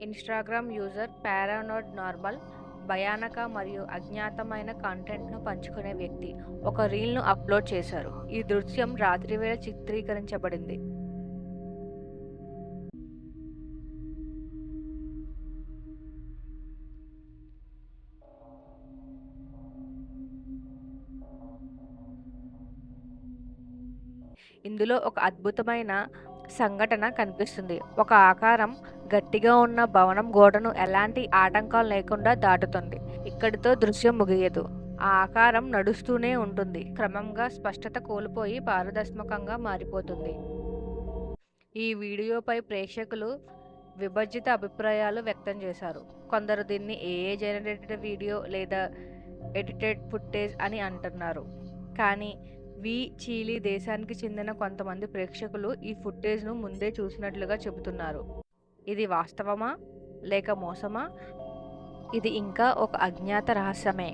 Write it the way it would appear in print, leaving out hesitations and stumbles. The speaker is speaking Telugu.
ఇన్‌స్టాగ్రామ్ యూజర్ పారానోర్డ్ నార్మల్ భయానక మరియు అజ్ఞాతమైన కంటెంట్‌ను పంచుకునే వ్యక్తి ఒక రీల్‌ను అప్‌లోడ్ చేశారు. ఈ దృశ్యం రాత్రివేళ చిత్రీకరించబడింది. ఇందులో ఒక అద్భుతమైన సంఘటన కనిపిస్తుంది. ఒక ఆకారం గట్టిగా ఉన్న భవనం గోడను ఎలాంటి ఆటంకాలు లేకుండా దాటుతుంది. ఇక్కడితో దృశ్యం ముగియదు. ఆ ఆకారం నడుస్తూనే ఉంటుంది. క్రమంగా స్పష్టత కోల్పోయి పారదర్శకంగా మారిపోతుంది. ఈ వీడియోపై ప్రేక్షకులు విభజిత అభిప్రాయాలు వ్యక్తం చేశారు. కొందరు దీన్ని ఏఐ జనరేటెడ్ వీడియో లేదా ఎడిటెడ్ ఫుటేజ్ అని అంటున్నారు. కానీ చిలీ దేశానికి చెందిన కొంతమంది ప్రేక్షకులు ఈ ఫుటేజ్‌ను ముందే చూసినట్లుగా చెబుతున్నారు. ఇది వాస్తవమా? లేక మోసమా? ఇది ఇంకా ఒక అజ్ఞాత రహస్యమే.